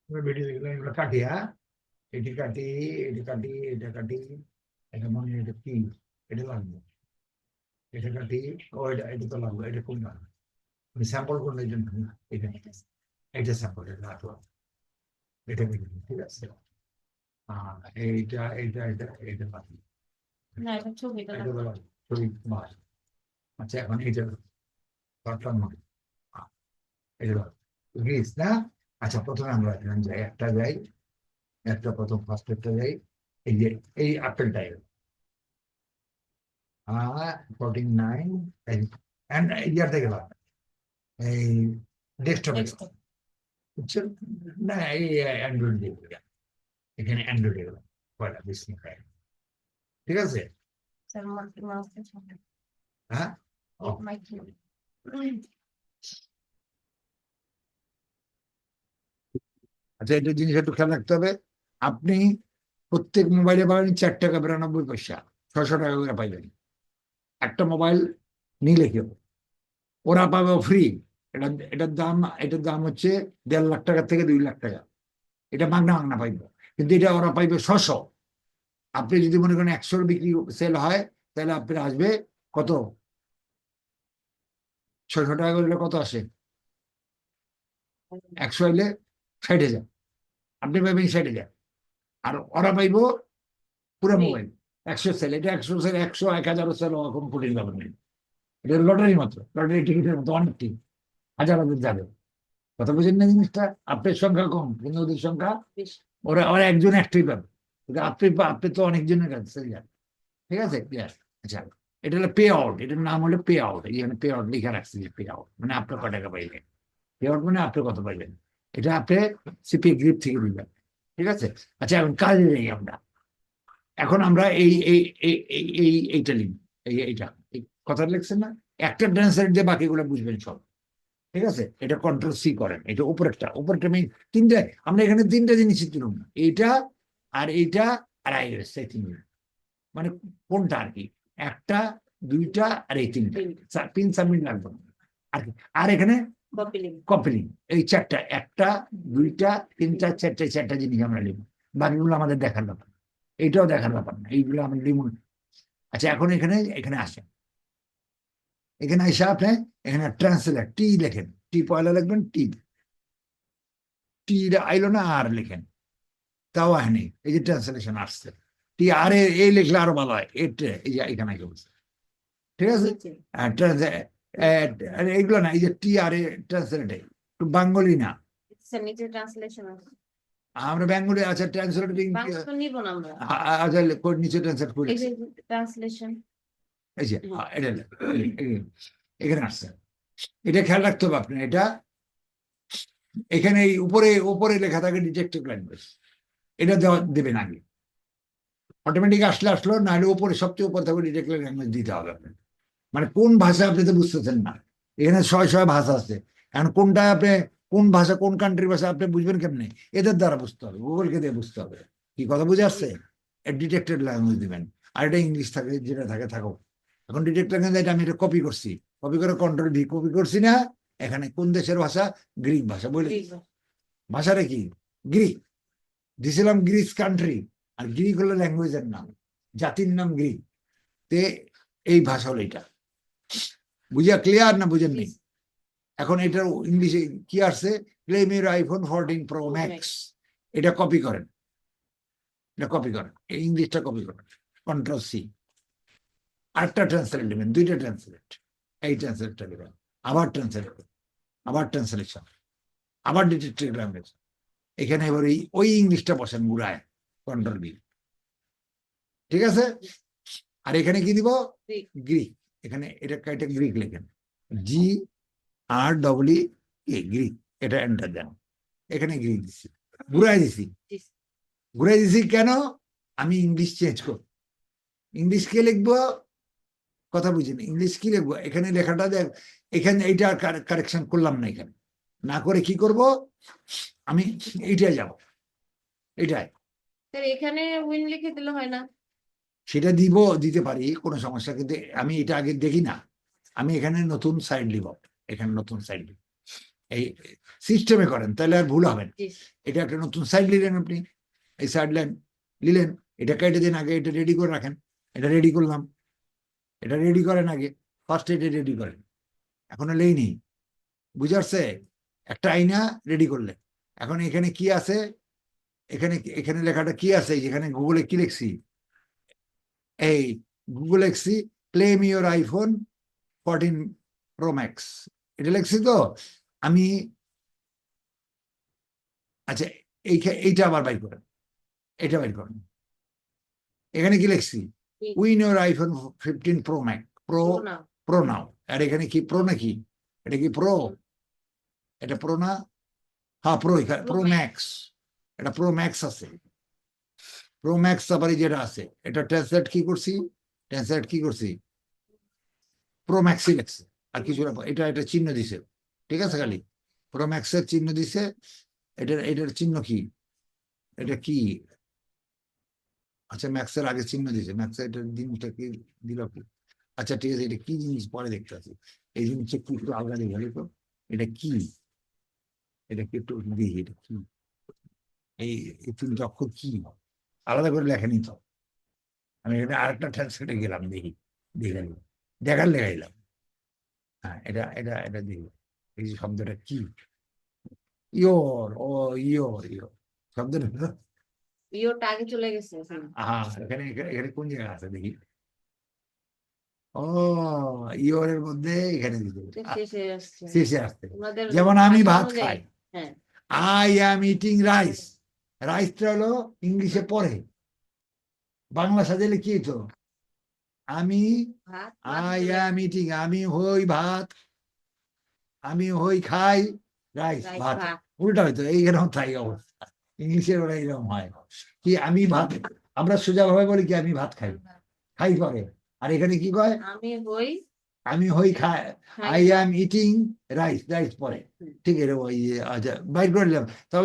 Video দেখলাম এগুলো কাটি, হ্যাঁ এটি কাটি, এটি কাটি, এটা কাটি, এটা মনে হয় এটা কি, এটা লাগবে, এটা কাটি, ও এটা তো লাগবে, এটা কোন লাগবে, আমি স্যাম্পল করলে এই জন্য এটা, এটা স্যাম্পল, এটা রাখলাম, এটা কেটে দিই, ঠিক আছে। এইটা এইটা এটা এটা বাকি, না এটা ছবিটা এটা বলা ছবি মাস। আচ্ছা এখন এইটা পারলাম না, এটা গ্রিস না। আচ্ছা প্রথমে আমরা এখানে যাই, একটা যাই, একটা প্রথম ফার্স্ট একটা যাই, এই যে এই আপেলটাই 49 ইয়ারতে গেলাম, এই ডেস্কটপে Desktop. বুঝছেন না, এই অ্যান্ড্রয়েড দিয়ে গেলাম, এখানে অ্যান্ড্রয়েডে গেলাম পয়লা 20 মিনিট, ঠিক আছে। স্যার মাউস ছবি হ্যাঁ ইট মাইট আচ্ছা এটা জিনিস একটু খেয়াল রাখতে হবে, আপনি প্রত্যেক মোবাইলে পাবেন 4 টাকা 92 পয়সা, 600 টাকা করে পাইবেন একটা মোবাইল নিলে কেউ, ওরা পাবে ফ্রি। এটা এটার দাম হচ্ছে 1.5 লাখ টাকা থেকে 2 লাখ টাকা, এটা মাগনা মাগনা পাইব, কিন্তু এটা ওরা পাইবে 600। আপনি যদি মনে করেন 100 বিক্রি সেল হয়, তাহলে আপনার আসবে কত, 600 টাকা করলে কত আসে, 100 হইলে 60,000, আপনি পাইবেন 60,000, আর ওরা পাইব পুরো মোবাইল 100 সেল, এটা 100 সেল, 100 1000 সেল ওরকম কোটির ব্যাপার নেই, এটা লটারির মতো, লটারি টিকিটের মতো, অনেক টিকিট হাজার হাজার যাবে, কথা বুঝেন না জিনিসটা। আপনার সংখ্যা কম কিন্তু ওদের সংখ্যা, বেশি। ওরা ওরা একজন একটাই পাবে, কিন্তু আপনি তো অনেকজনের কাছে যান, ঠিক আছে ক্লিয়ার। আচ্ছা এটা হলো পে আউট, এটার নাম হলো পে আউট, এখানে পে আউট লিখে রাখছি যে পে আউট মানে আপনার কত টাকা পাইলেন, পে আউট মানে আপনি কত পাইলেন, এটা আপনি সিপি গ্রিপ থেকে দিবেন, ঠিক আছে। আচ্ছা এখন কাজে যাই আমরা, এখন আমরা এই এই এই এই এই- এইটা লিখব, এইটা এই কথা লিখছেন না, একটা ট্রান্সলেট দিয়ে বাকিগুলো বুঝবেন সব, ঠিক আছে। এটা কন্ট্রোল সি করেন, এটা উপরেরটা আমি তিনটা, আমরা এখানে তিনটা জিনিস তুলব না, এইটা আর এইটা আর আইওএস, এই তিনটা মানে কোনটা আর কি, একটা দুইটা আর এই তিনটা, পিন সাবমিট লাগবে না আর কি। আর এখানে কপি লিঙ্ক কপিলিং, এই চারটা, একটা দুইটা তিনটা চারটা জিনিস আমরা লিখব, বাকিগুলো আমাদের দেখার ব্যাপার, এইটাও দেখার ব্যাপার না, এইগুলো আমরা লিখব না। আচ্ছা এখন এখানে এখানে আসেন, এখানে এসে আপনি এখানে ট্রান্সলেট টি লেখেন, টি পয়লা লিখবেন, টি টি আইলো না আর লেখেন, তাও হয়নি, এই যে ট্রান্সলেশন আসছে, টি আর এই লিখলে আরো ভালো হয়, এটা এই যে এখানে বলছে, ঠিক আছে। এইগুলো না, এই যে টি আর এ ট্রান্সলেট একটু বাঙ্গলি না, স্যার নিচে ট্রান্সলেশন আছে আমরা বেঙ্গলি আছে ট্রান্সলেটিং, বাংলা তো নিব না আমরা আচ্ছা নিচে ট্রান্সলেট করে এই যে ট্রান্সলেশন এই যে এটা এখানে আসছে, এটা খেয়াল রাখতে হবে আপনি, এটা এখানে এই উপরে উপরে লেখা থাকে ডিটেক্টিভ ল্যাঙ্গুয়েজ, এটা দেওয়া দেবেন আগে, অটোমেটিক আসলো, নাহলে উপরে সবচেয়ে উপরে থাকবে ডিটেক্টিভ ল্যাঙ্গুয়েজ দিতে হবে আপনার, মানে কোন ভাষা আপনি তো বুঝতেছেন না, এখানে 100 ভাষা আছে, এখন কোনটা আপনি কোন ভাষা কোন কান্ট্রির ভাষা আপনি বুঝবেন কেমনে, এদের দ্বারা বুঝতে হবে, গুগলকে দিয়ে বুঝতে হবে, কি কথা বুঝে আসছে, ডিটেক্টেড ল্যাঙ্গুয়েজ দিবেন, আর এটা ইংলিশ থাকে যেটা থাকে থাকো, এখন ডিটেক্টেড ল্যাঙ্গুয়েজ এটা আমি এটা কপি করছি, কপি করে কন্ট্রোল ভি কপি করছি না, এখানে কোন দেশের ভাষা, গ্রিক ভাষা বলে, ভাষাটা কি গ্রিক, দিছিলাম গ্রিস কান্ট্রি, আর গ্রিক হলো ল্যাঙ্গুয়েজের নাম, জাতির নাম গ্রিক, তে এই ভাষা হলো এটা, বুঝিয়া ক্লিয়ার না বুঝেন নেই। এখন এটার ইংলিশে কি আসছে, claim your iPhone 14 pro max, এটা কপি করেন, এটা কপি করেন, এই ইংলিশটা কপি করেন, কন্ট্রোল সি, আরেকটা ট্রান্সলেট নেবেন, দুইটা ট্রান্সলেট, এই ট্রান্সলেটটা নেবেন, আবার ট্রান্সলেট, আবার ট্রান্সলেশন, আবার ডিটেক্টিভ ল্যাঙ্গুয়েজ, এখানে এবার ওই ইংলিশটা বসেন গুড়ায়, কন্ট্রোল বি, ঠিক আছে। আর এখানে কি দিব, গ্রিক, এখানে এটা গ্রিক লেখেন, জি আর ডবলি এ গ্রিক, এটা এন্টার দেন, এখানে গ্রিক দিচ্ছি, ঘুরাই দিছি কেন, আমি ইংলিশ চেঞ্জ করব, ইংলিশ কে লিখবো, কথা বুঝিনি, ইংলিশ কি লিখবো, এখানে লেখাটা দেখ, এখানে এইটা কারেকশন করলাম না, এখানে না করে কি করব, আমি এইটাই যাব, এটাই, এখানে উইন লিখে দিলে হয় না, সেটা দিতে পারি কোনো সমস্যা, কিন্তু আমি এটা আগে দেখি না, আমি এখানে নতুন সাইড লিব, এখানে নতুন সাইড লিব, এই সিস্টেমে করেন, তাহলে আর ভুল হবে না। জি এটা একটা নতুন সাইড নিলেন আপনি, এই সাইড লাইন নিলেন, এটা কেটে দিন, আগে এটা রেডি করে রাখেন। এটা রেডি করলাম, এটা রেডি করেন আগে, ফার্স্ট এটা রেডি করেন, এখনো লেই নেই, বুঝে আসছে? একটা আইনা রেডি করলেন, এখন এখানে কি আছে, এখানে এখানে লেখাটা কি আছে, যেখানে গুগলে কি লিখছি, এই গুগল লিখছি claim your iPhone 14 pro max, এটা লিখছি তো আমি। আচ্ছা, এইটা আবার বাইর করেন, এটা বাইর করেন, এখানে কি লিখছি win your iPhone 15 pro max, pro না প্রো নাও, আর এখানে কি প্রো নাকি, এটা কি প্রো, এটা প্রো না, হ্যাঁ প্রো, প্রো ম্যাক্স, এটা প্রো ম্যাক্স আছে, প্রো ম্যাক্স আবার এই যেটা আছে এটা ট্রান্সলেট কি করছি, ট্রান্সলেট কি করছি, প্রো ম্যাক্সই লেখছে, আর কিছু না, এটা এটা চিহ্ন দিছে, ঠিক আছে, খালি প্রো ম্যাক্সের চিহ্ন দিছে, এটার চিহ্ন কি, এটা কি, আচ্ছা ম্যাক্সের আগে চিহ্ন দিছে, ম্যাক্সের এটার জিনিসটা কি দিল কি, আচ্ছা ঠিক আছে, এটা কি জিনিস পরে দেখতে আছে, এই জিনিসটা কি একটু আলাদা দেখে তো, এটা কি, এটা কি একটু দেখি, এটা কি, এই তিনটা অক্ষর কি, আলাদা করে লেখেনি তো, আমি এখানে আরেকটা ট্রান্সলেটে গেলাম, দেখি, দেখে নিলাম, দেখার লেখাইলাম, হ্যাঁ এটা এটা এটা দেখি, এই যে শব্দটা কি, ইয়োর, ও ইয়োর, ইয়োর শব্দটা, ভিওটা আগে চলে গেছে এখানে। এখানে এখানে কোন জায়গায় আছে দেখি, ও ইয়োরের মধ্যে এখানে দিতে হবে। শেষে আসছে শেষে আসতে, তোমাদের যেমন আমি ভাষা ভাত অনুযায়ী। খাই, হ্যাঁ আই অ্যাম ইটিং রাইস, রাইসটা হলো ইংলিশে পড়ে, বাংলা সাজালে কি তো, আমি ভাত আই অ্যাম ইটিং, আমি হই ভাত, আমি হই খাই রাইস, রাইস ভাত, ভাত উল্টা হয়তো এইরকম তাই অবস্থা, ইংলিশের ওরা এরকম হয় কি, আমি ভাত, আমরা সোজা ভাবে বলি কি আমি ভাত খাই, খাই পরে, আর এখানে কি কয়, আমি হই আমি হই খাই, খাই I am eating rice, rice পরে, ঠিক এরকম ওই আচ্ছা বাইর করে নিলাম, তাও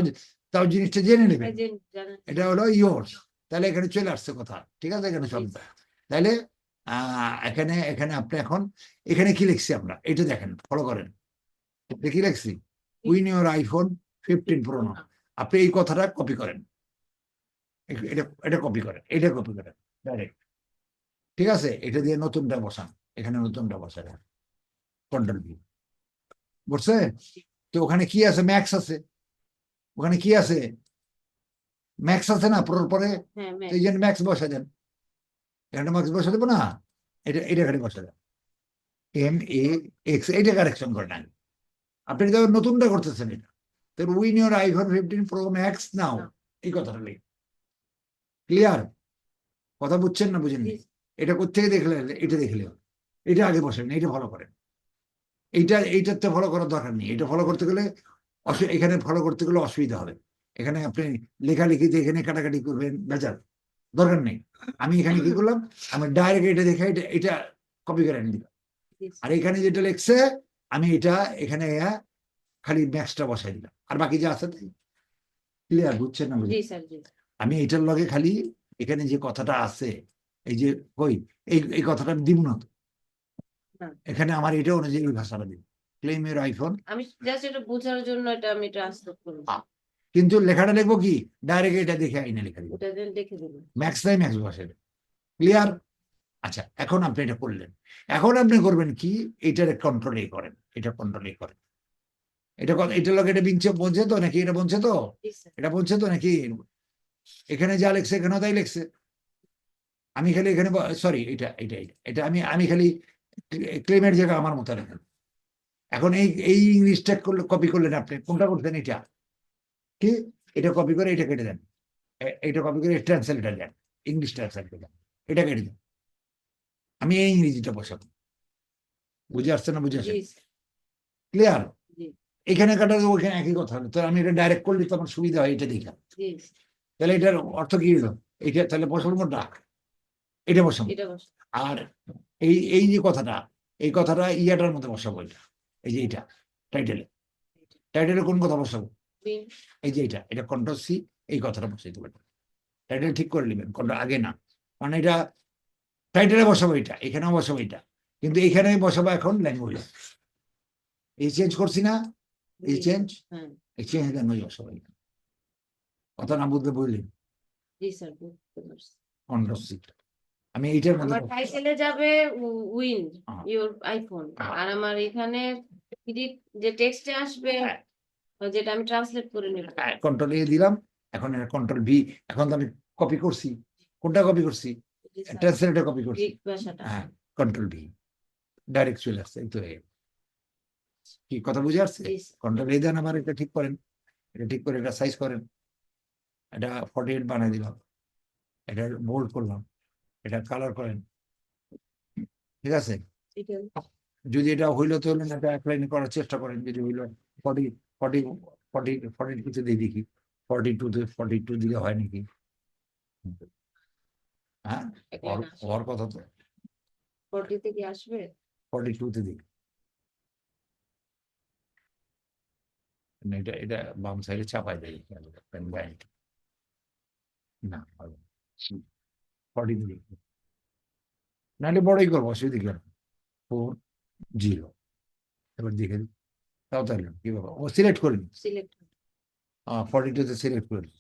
তাও জিনিসটা জেনে নেবেন, এই যে জানেন। এটা হলো ইয়োর্স, তাহলে এখানে চলে আসছে কথা, ঠিক আছে, এখানে শব্দ, তাহলে এখানে এখানে আপনি এখন এখানে কি লিখছি আমরা, এটা দেখেন, ফলো করেন, এটা কি লিখছি, উইন ইউর আইফোন 15 প্রো নাও, আপনি এই কথাটা কপি করেন, এটা এটা কপি করেন, এটা কপি করেন ডাইরেক্ট, ঠিক আছে, এটা দিয়ে নতুনটা বসান, এখানে নতুনটা বসান, কন্ট্রোল ভি, বুঝছে? তো ওখানে কি আছে, ম্যাক্স আছে, ওখানে কি আছে, ম্যাক্স আছে না প্রোর পরে, হ্যাঁ তো এই জন্য ম্যাক্স বসা দেন, এখানে ম্যাক্স বসা দেবো না, এটা এটা এখানে বসা দেন, এম এ এক্স, এটা কারেকশন করেন আগে, আপনি তো নতুনটা করতেছেন, এটা তো win your iPhone 15 pro max now, এই কথাটা লিখ, ক্লিয়ার, কথা বুঝছেন না বুঝেননি, এটা কোথেকে দেখলে, এটা দেখলে, এটা আগে বসেন, এটা ফলো করেন, এইটার তো ফলো করার দরকার নেই, এটা ফলো করতে গেলে এখানে ফলো করতে গেলে অসুবিধা হবে, এখানে আপনি লেখালেখিতে এখানে কাটাকাটি করবেন, বেজার দরকার নেই, আমি এখানে কি করলাম, আমি ডাইরেক্ট এটা দেখে এটা এটা কপি করে এনে দিলাম, আর এখানে যেটা লিখছে আমি এটা এখানে খালি ম্যাক্সটা বসাই দিলাম, আর বাকি যা আছে তাই, ক্লিয়ার, বুঝছেন না বুঝছেন? জি স্যার জি আমি এটার লগে খালি এখানে যে কথাটা আছে, এই যে কই এই কথাটা আমি দিব না তো, এখানে আমার এটা অনুযায়ী ওই ভাষাটা দিব, ক্লেম ইউর আইফোন, আমি জাস্ট এটা বোঝার জন্য এটা আমি ট্রান্সলেট করব, কিন্তু লেখাটা লিখবো কি, ডাইরেক্ট এটা দেখে আইনে লেখা দিব, ওটা দিয়ে লিখে দেব। ম্যাক্স টাই ম্যাক্স বসাবে, ক্লিয়ার? আচ্ছা এখন আপনি এটা করলেন, এখন আপনি করবেন কি, এটার কন্ট্রোলে করেন, এটা কন্ট্রোলে করেন, এটা এটার লগে এটা বিনছে বলছে তো নাকি, এটা বলছে তো, জি স্যার এটা বলছে তো নাকি, এখানে যা লেখছে এখানেও তাই লেখছে, আমি খালি এখানে সরি এটা এটা এটা এটা আমি আমি খালি ক্লেমের জায়গা আমার মতো লেখেন, এখন এই ইংলিশটা কপি করলেন আপনি, কোনটা করতেন, এটা কি, এটা কপি করে এটা কেটে দেন, এটা কপি করে ট্রান্সলেটার দেন, ইংলিশ ট্রান্সলেট দেন, এটা কেটে দেন, আমি এই ইংরেজিটা বসাবো, বুঝে আসছে না, বুঝে আসছে, জি স্যার ক্লিয়ার? জি এখানে কাটালে ওইখানে একই কথা হলো, তো আমি এটা ডাইরেক্ট করলে তো আমার সুবিধা হয়, এটা দেখা, জি তাহলে এটার অর্থ কি হলো, এটা তাহলে বসাবো কোনটা, এটা বসাবো, এটা বস আর এই যে কথাটা, এই কথাটা ইয়াটার মধ্যে বসাবো, এটা এই যে এটা টাইটেলে, টাইটেলে কোন কথা বসাবো, বিন এই যে এটা কন্ট্রোল সি, এই কথাটা বসাইতে পারবেন, টাইটেল ঠিক করে নেবেন, কন্ট্রোল আগে না, মানে এটা টাইটেলে বসাবো, এটা এখানেও বসাবো, এটা কিন্তু এখানে বসাবো এখন ল্যাঙ্গুয়েজ, এই চেঞ্জ করছি না, এই চেঞ্জ হ্যাঁ এই চেঞ্জ দেন ওই সবাই কথা না বুঝতে বুঝলি জি স্যার বুঝতে পারছি। কন্ট্রোল সি আমি এইটার মধ্যে আমার টাইটেলে যাবে উইন হ্যাঁ। ইওর আইফোন, হ্যাঁ। আর আমার এখানে যে টেক্সটে আসবে হ্যাঁ। যেটা আমি ট্রান্সলেট করে নেব। কন্ট্রোল এ দিলাম, এখন কন্ট্রোল ভি, এখন তো আমি কপি করছি, কোনটা কপি করছি, জি স্যার, ট্রান্সলেটর কপি করছি, গ্রিক ভাষাটা। হ্যাঁ কন্ট্রোল ভি ডাইরেক্ট চলে আসছে। এই তো কি কথা বুঝে আসছে? জি স্যার। কন্ট্রোল এ দেন, আবার এটা ঠিক করেন, এটা ঠিক করে এটা সাইজ করেন, এটা 48 বানাই দিলাম, এটা বোল্ড করলাম, এটা কালার করেন, ঠিক আছে? এটা যদি এটা হইলো তো হলো না, এটা অ্যাপ্লাই করার চেষ্টা করেন, যদি হইলো 40 40 40 42 দিয়ে দেখি, 42 দিলে হয় নাকি? হ্যাঁ এখানে না আসবে। হওয়ার কথা তো, 40 তে কি আসবে? 42 দিই। এটা এটা বাম সাইডে চাপাই দেয়, না 40 দিই, নাহলে বড়ই করবো, অসুবিধা কি? 40 এবার দেখে দিই, তাও তাহলে কি বাবা, ও সিলেক্ট করে নিই, সিলেক্ট 42 সিলেক্ট করে নিই।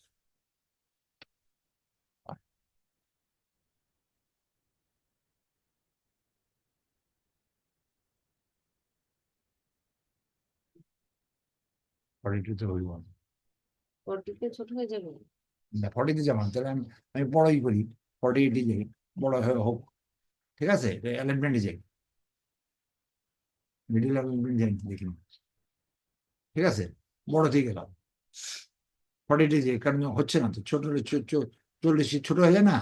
ফর্টি হইব না, 40 তে ছোট হয়ে যাবে। 40 যাবো না, তাহলে আমি বড়ই করি, 48 যাই, বড় হয়ে হোক, ঠিক আছে? অ্যালাইনমেন্টে যাই, মিডিল অ্যালাইনমেন্ট যাই, দেখি ঠিক আছে, বড়তেই গেলাম, 48 যাই, কারণ হচ্ছে না তো, ছোট 40 ছোট হয়ে যায় না।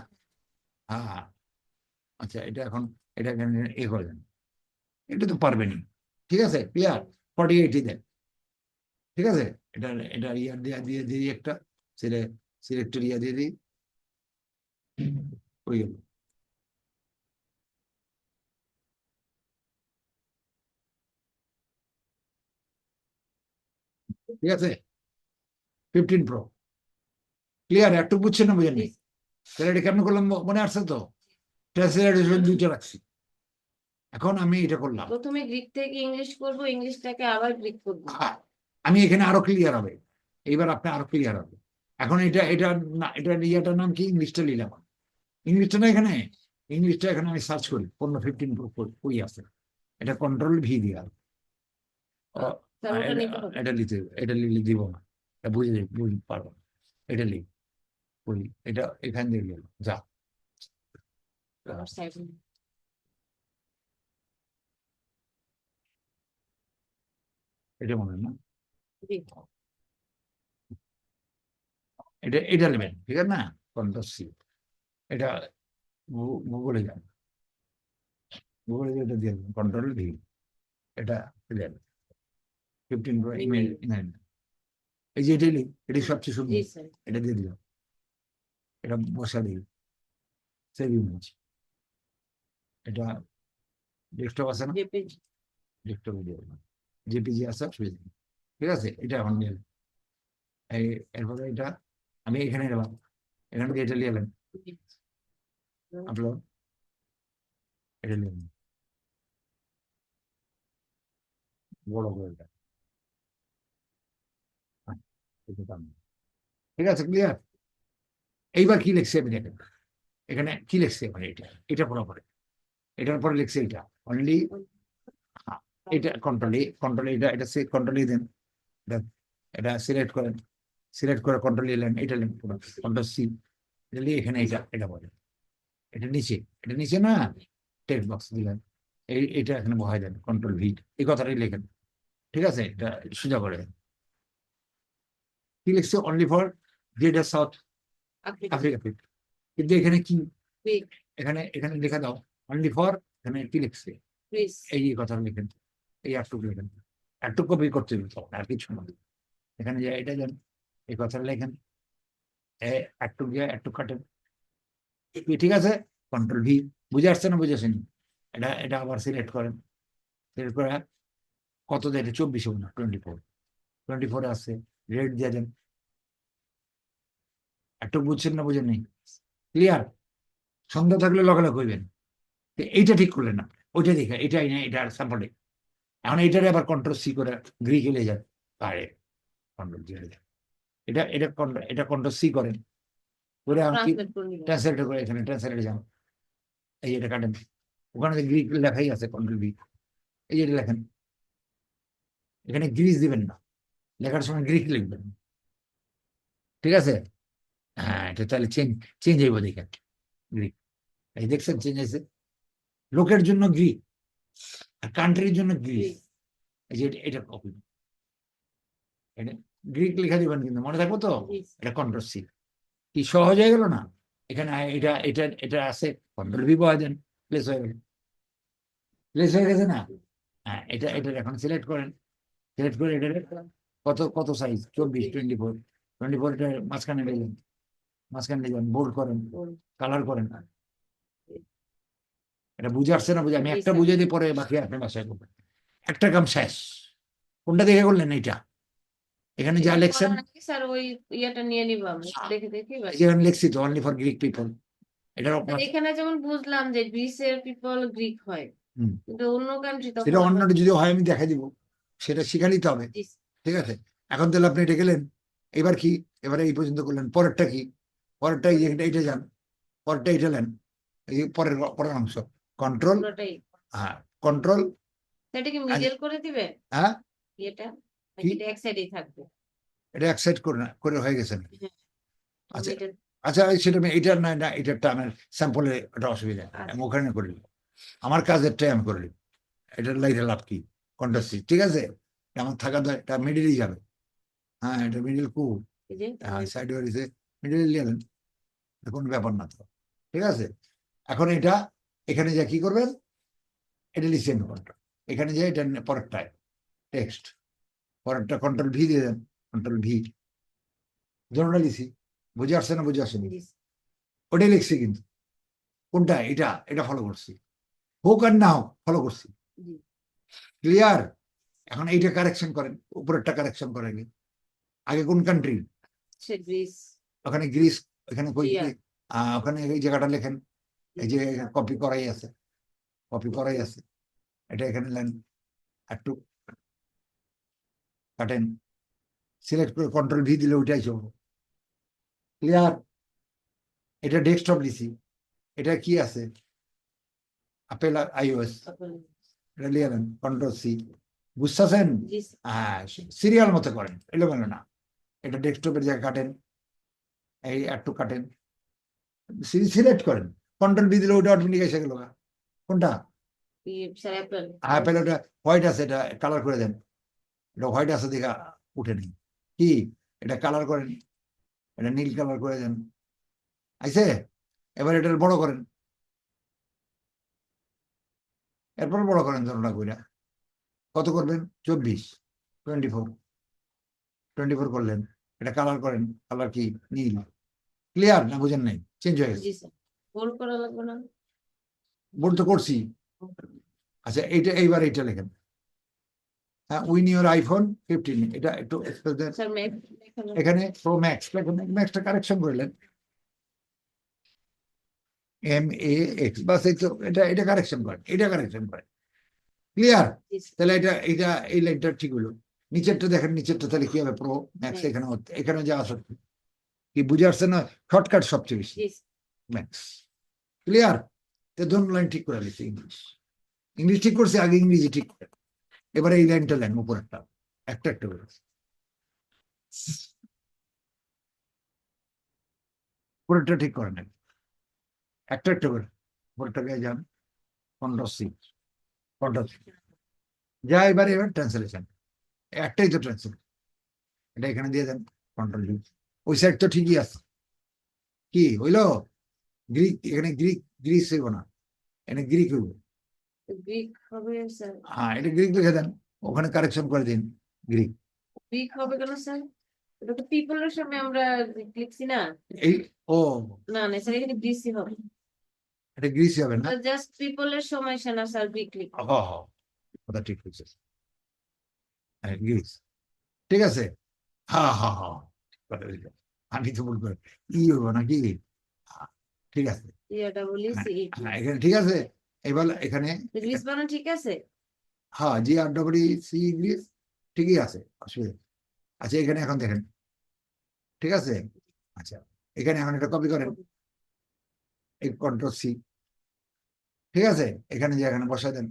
হ্যাঁ আচ্ছা, এটা এখন এটা এখানে এ করে দেন, এটা তো পারবেনই, ঠিক আছে? ক্লিয়ার, 48 দেন, ঠিক আছে? এটা এটা ইয়ার দিয়ে দিই একটা, সিলেক্টের ইয়া দিয়ে দিই, হয়ে গেল। ঠিক আছে, 15 প্রো ক্লিয়ার, একটু বুঝছেন না বুঝেননি? তাহলে এটা কেমন করলাম মনে আসছে তো? ট্রান্সলেটর দুইটা রাখছি, এখন আমি এটা করলাম, প্রথমে গ্রিক থেকে ইংলিশ করব, ইংলিশটাকে আবার গ্রিক করব। আমি এখানে আরো ক্লিয়ার হবে, এইবার আপনি আরো ক্লিয়ার হবে। এখন এটা এটা না, এটা ইয়াটার নাম কি, ইংলিশটা নিলাম, ইংলিশটা না এখানে, ইংলিশটা এখানে আমি সার্চ করি, 15 15 প্রো কই আছে, এটা কন্ট্রোল ভি দিয়া, স্যার ওটা নিতে হবে। এটা লিখে দিব না, এটা বুঝতে পারবো না, এটা লিখ বলি, এটা এখান দিয়ে গেল যা, আমার সাইড এটা মনে হয় না, গ্রিক। এটা নেবেন, ঠিক আছে না? কন্ট্রোল সি, এটা গুগলে যান, গুগলে এটা দিয়ে দেবেন, কন্ট্রোল ভি, এটা দেন 15 প্রো ইমেল, এই যে এটা লিখ, এটি সবচেয়ে জি সুন্দর, স্যার। এটা দিয়ে দিলাম, এটা বসা দিই, সেভ ইমেজ, এটা ডেস্কটপ আছে না, জেপিজি। ডেস্কটপে দিয়ে দিলাম, জেপিজি আছে, অসুবিধা নেই, ঠিক আছে? এটা এখন নিয়ে এরপরে এটা আমি এখানে এলাম, এখান থেকে এটা নিয়ে এলেন, আপলোড, এটা নিয়ে এলেন, বড় করে এটা, হ্যাঁ, এটা দাম। ঠিক আছে, ক্লিয়ার? এইবার কি লিখছে আমি দেখেন, এখানে কি লিখছে, মানে এটা পড়া পরে, এটার পরে লিখছে এটা অনলি, এটা কন্ট্রোল এটা এটা কন্ট্রোল দেন, এটা এটা সিলেক্ট করেন, সিলেক্ট করে কন্ট্রোল এলেন, এটা কন্ট্রোল সি, এখানে এটা বলে, এটা নিচে না, টেক্সট বক্স দিলেন, এটা এখানে বহাই দেন, কন্ট্রোল ভি, এই কথাটাই লেখেন, ঠিক আছে? এটা সোজা করে দেন, কি লিখছে, only for greater south Africa. Africa, কিন্তু এখানে কি, গ্রিক। এখানে এখানে লেখা দাও অনলি ফর, এখানে কি লিখছে, গ্রিস। এই কথা লিখেন, এই একটুকু লিখেন, একটু কপি করতে হবে তখন, আর কিছু না, এখানে যে এটা দেন, এই কথাটা লেখেন, একটু গিয়ে একটু কাটেন, ঠিক আছে? কন্ট্রোল ভি, বুঝে আসছে না বুঝে আসেনি? এটা এটা আবার সিলেক্ট করেন, সিলেক্ট করে কত দেয়, 24 না 24 আছে, রেড দিয়ে দেন, একটু বুঝছেন না বুঝেন নেই? ক্লিয়ার? সন্দেহ থাকলে লগালগ হইবেন, এইটা ঠিক করলেন না, ওইটা দেখে এটাই না, এটা সাপোর্টে, এখন এইটারে আবার কন্ট্রোল সি করে গ্রিক এলে যান, আরে কন্ট্রোল জি এটা এটা এটা কন্ট্রোল সি করেন, করে আমি ট্রান্সলেট করে নিলাম। ট্রান্সলেট করে এখানে ট্রান্সলেটে যান, এই এটা কাটেন, ওখানে গ্রিক লেখাই আছে কন্ট্রোল বি, এই এটা লেখেন, এখানে গ্রিস দিবেন না, লেখার সময় গ্রিক লিখবেন, ঠিক আছে? হ্যাঁ, এটা তাহলে চেঞ্জ চেঞ্জ হইব দেখেন, গ্রিক, এই দেখছেন চেঞ্জ হয়েছে, লোকের জন্য গ্রিক আর কান্ট্রির জন্য গ্রিস, এই যে এটা কপি, এটা গ্রিক লেখা দিবেন কিন্তু মনে থাকবো তো, এটা কন্ট্রোল সি, কি সহজ হয়ে গেল না? এখানে এটা এটা এটা আছে, কন্ট্রোল ভি পাওয়া যান, প্লেস হয়ে গেল, প্লেস হয়ে গেছে না? হ্যাঁ, এটা এটা এখন সিলেক্ট করেন, সিলেক্ট করে এটা কত কত সাইজ 24 24 24, এটা মাঝখানে নিলেন, মাঝখানে নিলেন, বোল্ড করেন, কালার করেন, এটা বুঝে আসছে না? বুঝে আমি একটা বুঝে দিই, পরে বাকি আপনি বাসায় করবেন, একটা কাম শেষ। কোনটা দেখে করলেন? এইটা এখানে যা লেখছেন, স্যার ওই ইয়েটা নিয়ে নিব আমরা দেখে দেখে এবার। যেখানে লিখছি তো অনলি ফর গ্রিক পিপল, এটার এখানে যেমন বুঝলাম যে গ্রিসের পিপল গ্রিক হয়, হুম, কিন্তু অন্য কান্ট্রি তো সেটা অন্যটা যদি হয় আমি দেখা দিব, সেটা শিখে নিতে হবে, ঠিক আছে? এখন তাহলে আপনি এটা গেলেন, এবার কি, এবারে এই পর্যন্ত করলেন, পরেরটা কি? পরেরটা এই যে এটা যান, পরেরটা এটা নেন, এই যে পরের পরের অংশ কন্ট্রোল, পুরোটাই। হ্যাঁ কন্ট্রোল, সেটা কি মিডল করে দিবে হ্যাঁ এটা, কি? নাকি এটা এক সাইডেই থাকবে? এটা এক সাইড করে না করে হয়ে গেছে না? হ্যাঁ, আচ্ছা middle। আচ্ছা, সেটা আমি এটার নয় না, এটারটা আমার স্যাম্পলে একটা অসুবিধা, আমি ওখানে করে নিই, আমার কাজেরটাই আমি করে নিই, এটার লাইটে লাভ কি, কন্ট্রাস্টি, ঠিক আছে? আমার থাকা এটা মিডিলই যাবে, হ্যাঁ এটা মিডিল কু, এই যে হ্যাঁ সাইড হয়েছে, মিডিল নিলেন, কোনো ব্যাপার না তো, ঠিক আছে? এখন এটা এখানে যা কি করবেন, এটা লিখছেন কন্ট্রোল, এখানে যে এটা পরেরটায় টেক্সট, পরেরটা কন্ট্রোল ভি দিয়ে দেন, কন্ট্রোল ভি, জোনটা লিখছি, বুঝে আসছে না? বুঝে আসেনি? ওটাই লিখছি, কিন্তু কোনটা এটা, এটা ফলো করছি, হোক আর না হোক ফলো করছি, জি। ক্লিয়ার? এখন এইটা কারেকশন করেন, উপরেরটা কারেকশন করেন, আগে কোন কান্ট্রি? সে গ্রিস। ওখানে গ্রিস, ওখানে কই, জি, ওখানে এই জায়গাটা লেখেন, এই যে কপি করাই আছে, কপি করাই আছে, এটা এখানে নেন, একটু কাটেন, সিলেক্ট করে কন্ট্রোল ভি দিলে ওইটাই চলবে, ক্লিয়ার? এটা ডেস্কটপ লিখি, এটা কি আছে, আপেল আইওএস, এটা লিখে নেন, কন্ট্রোল সি, বুঝতেছেন? জি, হ্যাঁ, সিরিয়াল মতো করেন, এলোমেলো না, এটা ডেস্কটপের জায়গায় কাটেন, এই একটু কাটেন, সিলেক্ট করেন, কন্ট্রোল ভি দিলে ওইটা অটোমেটিক এসে গেল, কোনটা? Sir Apple. আপেল, ওটা হোয়াইট আছে, এটা কালার করে দেন, এটা হোয়াইট আছে দেখা উঠে নেই, কি এটা কালার করেন, এটা নীল কালার করে দেন, আইছে? এবার এটা বড় করেন, এরপর বড় করেন, ধরুন কইরা কত করবেন, 24 24 24 করলেন, এটা কালার করেন, কালার কি নীল, ক্লিয়ার না? বুঝেন নাই? চেঞ্জ হয়ে গেছে, জি স্যার, বোল্ড করা লাগবে না? বোল্ড তো করছি। আচ্ছা এইটা, এইবার এইটা লেখেন, হ্যাঁ উইন ইউর আইফোন 15, এটা একটু স্পেস দেন, স্যার এখানে প্রো ম্যাক্স লেখেন, ম্যাক্সটা কারেকশন করলেন, MAX, বাস এই তো, এটা এটা কারেকশন করেন, এটা কারেকশন করেন, ক্লিয়ার? তাহলে এটা এটা এই লাইনটা ঠিক হলো, নিচেরটা দেখেন, নিচেরটা তাহলে কি হবে, প্রো ম্যাক্স, এখানে এখানে যা আছে কি বুঝে আসছে না? শর্টকাট সবচেয়ে বেশি, ম্যাক্স, ক্লিয়ার? তো দুটো লাইন ঠিক করে নিচ্ছি, ইংলিশ ইংলিশ ঠিক করছি, আগে ইংরেজি ঠিক করে, এবারে এই লাইনটা লাইন উপরেরটা একটা একটা করে, উপরেরটা ঠিক করে নেন, একটা একটা করে, উপরেরটাকে যান, কন্ট্রোল সি, কন্ট্রোল সি, যা এবারে এবার ট্রান্সলেশন, একটাই তো ট্রান্সলেশন, এটা এখানে দিয়ে দেন, কন্ট্রোল ভি, ওই সাইড তো ঠিকই আছে, কি হইলো? গ্রিক, এখানে গ্রিক, গ্রিস হইব না, এখানে গ্রিক হইব, গ্রিক হবে স্যার। হ্যাঁ এটা গ্রিক লিখে দেন, ওখানে কারেকশন করে দিন, গ্রিক, গ্রিক হবে কেন স্যার? এটা তো পিপলের সময় আমরা গ্রিক লিখছি না? এই ও না না স্যার, এখানে গ্রিসই হবে, এটা গ্রিসই হবে না? জাস্ট পিপলের সময় সে না স্যার গ্রিক লিখ। কথা ঠিক হয়েছে, হ্যাঁ গ্রিস, ঠিক আছে, হ্যাঁ হ্যাঁ হ্যাঁ, আমি তো বলবো ই হইব নাকি, ঠিক আছে, ইয়েটা বলি হ্যাঁ সি। হ্যাঁ, এখানে ঠিক আছে, এবার এখানে গ্রিস বানান ঠিক আছে? হ্যাঁ GREEC ঠিকই আছে, অসুবিধা আচ্ছা এখানে এখন দেখেন, ঠিক আছে? আচ্ছা এখানে এখন এটা কপি করেন, এই কন্ট্রোল সি, ঠিক আছে? এখানে যে এখানে বসায় দেন,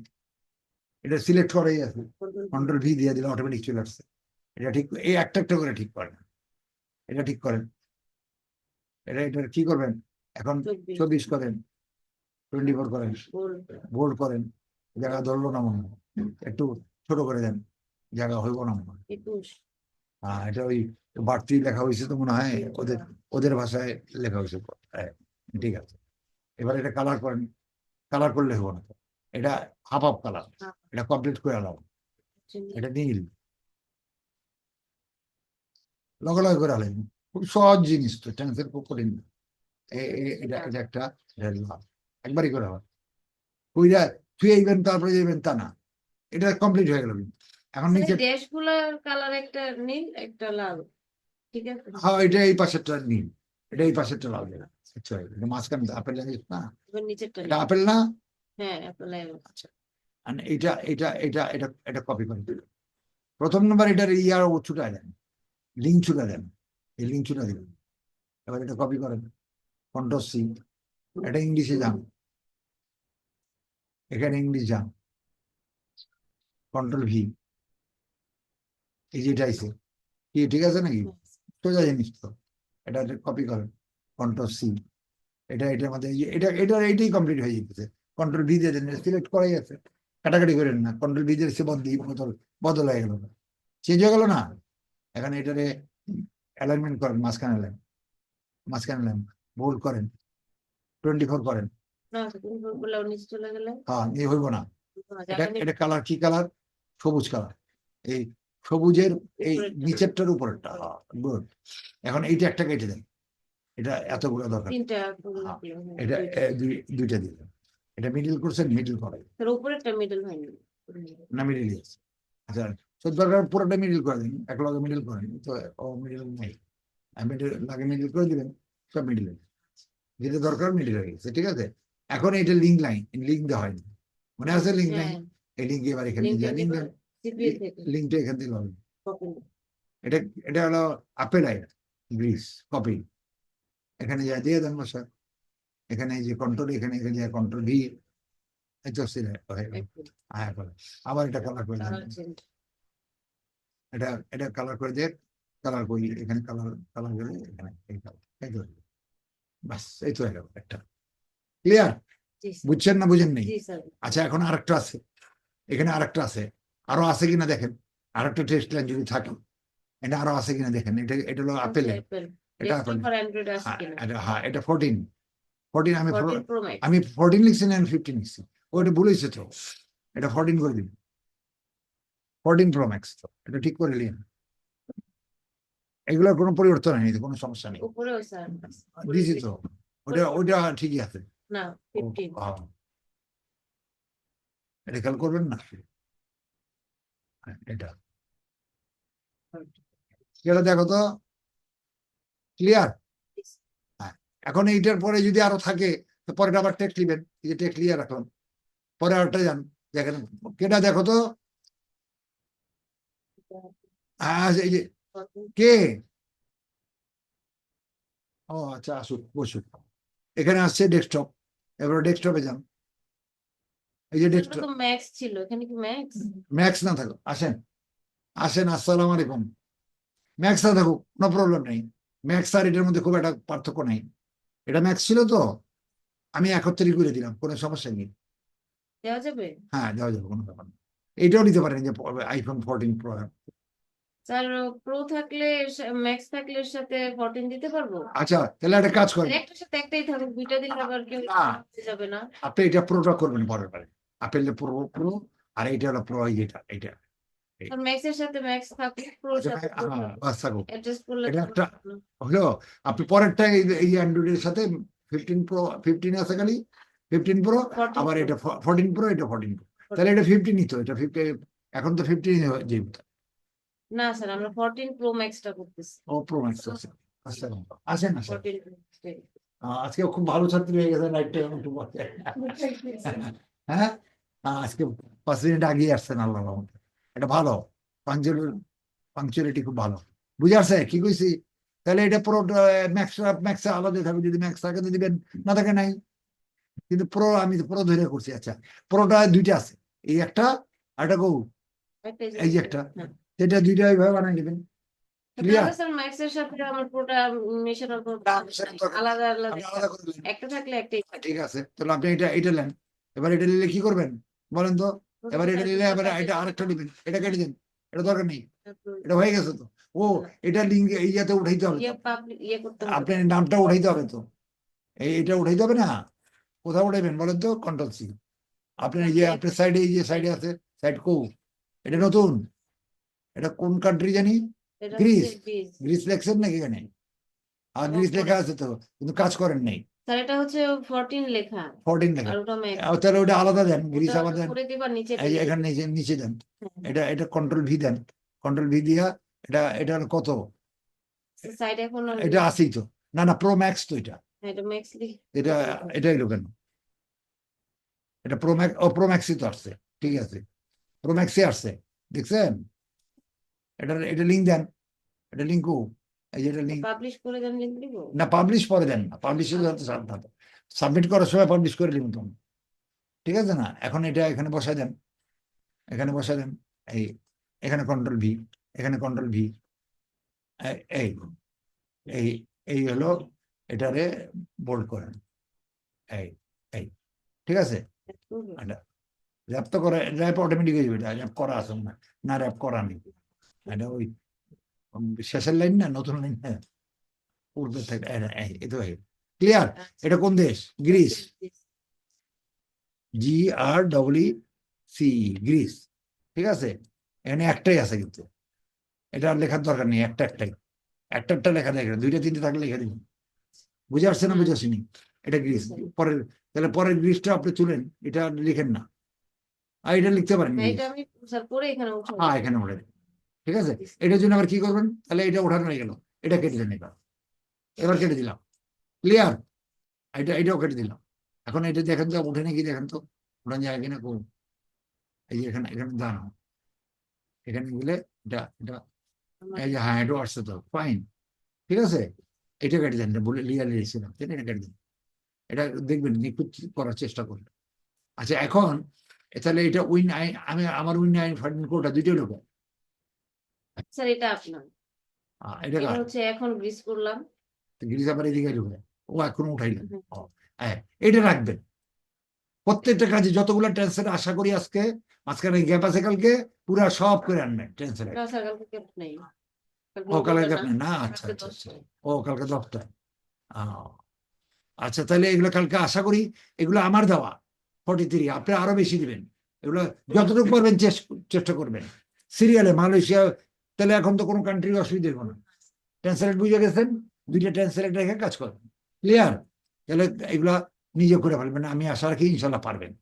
এটা সিলেক্ট করাই আছে, কন্ট্রোল ভি দিয়ে দিলে অটোমেটিক চলে আসছে। এটা ঠিক, এই একটা একটা করে ঠিক করেন, এটা ঠিক করেন, এটা কি করবেন এখন? 24 করেন, 24 করেন, বোল্ড করেন, জায়গা ধরলো না মনে হয়, একটু ছোট করে দেন, জায়গা হইব না মনে হয়। 21 এটা ওই বাড়তি লেখা হয়েছে তো মনে হয়, ওদের ওদের ভাষায় লেখা হয়েছে। হ্যাঁ, ঠিক আছে। এবার এটা কালার করেন, কালার করলে হবো না তো, এটা হাফ হাফ কালার, এটা কমপ্লিট করে আলাম, এটা নীল, লগে লগে করে আলেন, খুব সহজ জিনিস তো, টেন্সের খুব কঠিন না। এটা এটা একটা, এটা লাভ একবারই করে হয়, ওইটা থুয়ে আইবেন তারপরে যাইবেন তা না, এটা কমপ্লিট হয়ে গেল। এখন নিচে ড্যাশগুলোর কালার একটা নীল একটা লাল, ঠিক আছে? হ্যাঁ, এটা এই পাশেরটা নীল, এটা এই পাশেরটা লাল, আচ্ছা এটা মাঝখানে আপেল জানিস না, এবার নিচেরটা এটা নীল। আপেল না? হ্যাঁ অ্যাপেল আচ্ছা, আর এটা এটা এটা এটা এটা কপি করে দিল। প্রথম নাম্বার এটার ইয়ার ও ছুটা দেন, লিঙ্ক ছুটা দেন, এই লিঙ্ক ছুটা দিলেন। এবার এটা কপি করেন, কন্ট্রোল সি, এটা ইংলিশে যান, এখানে ইংলিশ যান, কন্ট্রোল ভি, এই যে এটা আইছে কি, ঠিক আছে নাকি? সোজা জিনিস তো, এটা কপি করেন, কন্ট্রোল সি, এটা এটার মধ্যে এটা এটা এইটাই কমপ্লিট হয়ে যেতেছে। কন্ট্রোল ভি দিয়ে দেন, সিলেক্ট করাই আছে, কাটাকাটি করেন না, কন্ট্রোল ভি দিয়ে সে বদল বদল হয়ে গেল, চেঞ্জ হয়ে গেল না। এখানে এটারে অ্যালাইনমেন্ট করেন, মাঝখানে লাইন, মাঝখানে লাইন বোল্ড করেন, 24 করেন। না তুমি বললে নিচে চলে গেলে হ্যাঁ, এই হইব না। এটা জায়গা নেই। এটা কালার কি কালার? সবুজ কালার, এই সবুজের এই নিচেরটার উপরেরটা, গুড। এখন এইটা একটা কেটে দেন, এটা এতগুলো দরকার, তিনটা হ্যাঁ, এটা দুইটা দিলেন, এটা মিডিল করছেন, মিডিল করেন তার উপরেরটা মিডল হয়নি। না, মিডিল আছে। আচ্ছা, তো দরকার পুরোটা মিডিল করে দিন, এক লগে মিডিল করেন তো, ও মিডিল নেই, মিডিল লাগে মিডিল করে দিবেন, সব মিডিল, যেটা দরকার মিডিল হয়ে গেছে, ঠিক আছে? এখন এটা লিঙ্ক লাইন, লিঙ্ক দেওয়া হয়নি, মনে আছে লিঙ্ক লাইন? এই লিঙ্ক এবার এখানে লিঙ্ক লিঙ্কটা এখান থেকে হবে। এটা এটা হলো আপেল আই গ্রিস কপি, এখানে যা দিয়ে দেন বসা, এখানে যে কন্ট্রোল, এখানে এখানে কন্ট্রোল ভি, আবার এটা কালার করে দেন, এটা এটা কালার করে দিয়ে, কালার করি এখানে, কালার কালার করে এখানে, এই কালার, এই তো বাস, এই তো হয়ে গেল একটা, ক্লিয়ার? বুঝছেন না বুঝেন নেই? আচ্ছা এখন আরেকটা আছে, এখানে আরেকটা আছে, আরো আছে কিনা দেখেন, আরেকটা টেস্ট লাইন যদি থাকে, এটা আরো আছে কিনা দেখেন, এটা এটা হলো আপেল, এটা আপেল, হ্যাঁ এটা 14 আমি 14 লিখছি না 15 লিখছি, ওইটা ভুলেছে তো, এটা 14 করে দিন, 14 প্রো ম্যাক্স, তো এটা ঠিক করে নিন, এগুলোর কোনো পরিবর্তন হয়নি, কোনো সমস্যা নেই, দিয়েছি তো, ওটা ওইটা ঠিকই আছে না 15 এটা খেয়াল করবেন না, এটা এটা দেখো তো, ক্লিয়ার? হ্যাঁ, এখন এইটার পরে যদি আরো থাকে, তো পরে আবার টেক্সট লিখবেন, এই যে টেক্সট লিখে রাখলাম, পরে আরেকটা যান, দেখেন কেটা দেখো তো, এই যে কে, ও আচ্ছা আসুক বসুক, এখানে আসছে ডেস্কটপ, এবার ডেস্কটপে যান, এই যে ডেস্কটপ, ম্যাক্স ছিল, এখানে কি ম্যাক্স? ম্যাক্স না থাকুক, আসেন আসেন, আসসালামু আলাইকুম, ম্যাক্স না থাকুক কোনো প্রবলেম নেই, ম্যাক্স আর এটার মধ্যে খুব একটা পার্থক্য নেই, এটা ম্যাক্স ছিল তো, আমি 71 করে দিলাম, কোনো সমস্যা নেই, দেওয়া যাবে? হ্যাঁ দেওয়া যাবে, কোনো ব্যাপার না, এইটাও নিতে পারেন, যে আইফোন 14 প্রো। স্যার প্রো থাকলে, ম্যাক্স থাকলে এর সাথে 14 দিতে পারবো? আচ্ছা তাহলে একটা কাজ করেন, একটার সাথে একটাই থাকুক, দুইটা দিলে আবার কেউ না, যাবে না। আপনি এটা প্রোটা করবেন পরের বারে, আপেল প্রো প্রো, আর এইটা হলো প্রো, যেটা এটা ম্যাক্স এর সাথে ম্যাক্স থাকুক, প্রো এর সাথে অ্যাডজাস্ট করলে এটা একটা হলো, আপনি পরেরটা এই অ্যান্ড্রয়েডের সাথে 15 প্রো, 15 আছে খালি 15 প্রো, আবার এটা 14 প্রো, এটা 14 প্রো, তাহলে এটা 15 তো, এটা 50, এখন তো 15 যেহেতু, না স্যার আমরা 14 প্রো ম্যাক্সটা করতেছি। ও প্রো ম্যাক্স আছে, আচ্ছা আসেন আসেন, 14 Pro আজকে খুব ভালো ছাত্রী হয়ে গেছে, নাইটটা একটু বসে, হ্যাঁ আজকে 5 মিনিট আগিয়ে আসছেন, আল্লাহ রহমতে, এটা ভালো, পাঞ্চুয়ালিটি খুব ভালো। বুঝে আসছে কি কইছি? তাহলে এটা প্রো ম্যাক্স আলাদা থাকবে, যদি ম্যাক্স থাকে তো দিবেন, না থাকে নাই। কিন্তু প্রো আমি প্রো ধরে করছি। আচ্ছা, প্রোটা দুইটা আছে, এই একটা আর একটা গৌ, একটাই এই যে জিনিস। একটা, হ্যাঁ। এটা দুইটা এইভাবে বানাই নেবেন। ক্লিয়ার? তাহলে স্যার ম্যাক্স এর সাথে আমার পুরোটা মেশানোর কোনো না, দরকার মেশানোর নাই। দরকার নেই। আলাদা আলাদা আপনি আলাদা করে দিলেন। একটা থাকলে একটাই ঠিক আছে, তাহলে আপনি এটা নেন। এবার এটা নিলে কি করবেন বলেন তো? এবার এটা নিলে এবার এটা আরেকটা নেবেন, এটা কেটে দিন, এটা দরকার নেই, এটা হয়ে গেছে তো। ও, এটা লিঙ্ক এই ইয়াতে উঠাইতে হবে তো। ইয়ে করতে হবে। আপনার নামটা উঠাইতে হবে তো, এটা উঠাইতে হবে না? কোথাও উঠাইবেন বলেন তো? Control C. আপনার এই যে আপনার সাইডে, এই যে সাইডে আছে, সাইড কো, এটা নতুন, এটা কোন কান্ট্রি জানি? এটা গ্রিস। হচ্ছে বীজ। গ্রিস লেখছেন নাকি এখানে? আর আমার গ্রিস লেখা পরে- আছে তো, কিন্তু কাজ করেন নাই। স্যার এটা হচ্ছে 14 লেখা 14 লেখা। আর ওটা ম্যাক্স। তাহলে ওটা আলাদা দেন, গ্রিস ওটা আবার দেন। করে দিবা নিচে এই যে দিয়ে এখানে নিচে নিচে দেন, এটা কন্ট্রোল ভি দেন, কন্ট্রোল ভি দিয়া এটা কত? সাইড এখন এটা আছেই তো। না না, প্রো ম্যাক্স তো এটা। এটা ম্যাক্স লিখে এটা এটা এলো কেন? এটা প্রো ম্যাক্স, ও প্রো ম্যাক্সই তো আসছে, ঠিক আছে, প্রো ম্যাক্সই আসছে, দেখছেন? এটা লিঙ্ক দেন, এটা লিঙ্ক, এই যে এটা লিঙ্ক। পাবলিশ করে দেন লিংক দিব। না, পাবলিশ পরে দেন না, পাবলিশ সাবমিট করার সময় পাবলিশ করে দিন তখন, ঠিক আছে না? এখন এটা এখানে বসায় দেন, এখানে বসায় দেন, এই এখানে কন্ট্রোল ভি, এখানে কন্ট্রোল ভি, এই এই এই হলো, এটারে বোল্ড করেন, এই এই, ঠিক আছে? এটা র্যাপ তো করে, র্যাপ অটোমেটিক হয়ে যাবে, এটা র্যাপ করা আছে না, না র্যাপ করা নেই, এটা ওই শেষের লাইন না, নতুন লাইন না, পূর্বে থেকে এই তো। ক্লিয়ার? এটা কোন দেশ? গ্রিস। GREEC, গ্রিস, ঠিক আছে? এখানে একটাই আছে কিন্তু, এটা আর লেখার দরকার নেই, একটাই, একটা লেখা দেখে, দুইটা তিনটে থাকলে লিখে দিন। বুঝে আসছে না বুঝে আসেনি? এটা গ্রিস। পরের, তাহলে পরের গ্রিসটা আপনি তুলেন, এটা আর লিখেন না, আর এটা লিখতে পারেন গ্রিস। এটা আমি স্যার পরে এখানে উঠাবো। হ্যাঁ, এখানে উঠে দেন, ঠিক আছে? এটার জন্য আবার কি করবেন? তাহলে এটা ওঠানো হয়ে গেল, এটা কেটে দেন, এবার কেটে দিলাম। ক্লিয়ার? এটাও কেটে দিলাম। এখন এটা দেখেন তো উঠে নাকি, দেখেন তো উঠান যায় কিনা। কোন, এই যে এখানে দাঁড়ানো, এখানে গেলে এটা এটা, এই যে হ্যাঁ, এটা আসছে তো, ফাইন, ঠিক আছে? এটা কেটে দেন, বলে লিয়ার লিখেছিলাম, এটা কেটে দেন, এটা দেখবেন নিখুঁত করার চেষ্টা করবেন। আচ্ছা, এখন তাহলে এটা উইন আই, আমি আমার উইন আই ফাইন কোডটা দুইটাই ঢোকে। স্যার এটা আপনার, এটা এটা কার? হচ্ছে এখন গ্রিস করলাম। গিরিজ আবার এদিকে ঢুকে, ও এখনো উঠাইলেন। হ্যাঁ, এটা রাখবেন প্রত্যেকটা কাজে, যতগুলো টেন্সর আশা করি আজকে, মাঝখানে গ্যাপ আছে, কালকে পুরা সব করে আনবেন টেন্সর। না স্যার কালকে কেউ নেই। ও, কালকে নবীটা গ্যাপ নেই না? আচ্ছা কালকে আচ্ছা আচ্ছা, 10টায়। ও কালকে 10টায়। আচ্ছা, তাহলে এগুলো কালকে আশা করি, এগুলো আমার দেওয়া 43, আপনি আরো বেশি দিবেন, এগুলো যতটুকু পারবেন চেষ্টা করবেন সিরিয়ালে। মালয়েশিয়া, তাহলে এখন তো কোনো কান্ট্রির অসুবিধা হবে না। ট্রান্সলেট বুঝে গেছেন, দুইটা ট্রান্সলেট রেখে কাজ করবেন। ক্লিয়ার? তাহলে এগুলা নিজে করে ফেলবেন, আমি আশা রাখি ইনশাল্লাহ পারবেন।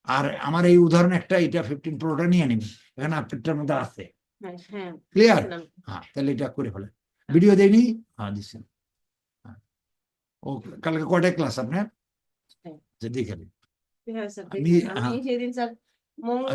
আর আমার এই উদাহরণ একটা, এটা 15 প্রোটা নিয়ে নেবেন, এখানে আপনারটার মধ্যে আছে। হ্যাঁ হ্যাঁ ক্লিয়ার? বুঝলাম। হ্যাঁ, তাহলে এটা করে ফেলেন। ভিডিও দেয়নি? হ্যাঁ, দিচ্ছেন। ও, কালকে কয়টায় ক্লাস আপনার? হ্যাঁ। দেখে নিন। হ্যাঁ স্যার আমি আমি সেদিন স্যার মঙ্গল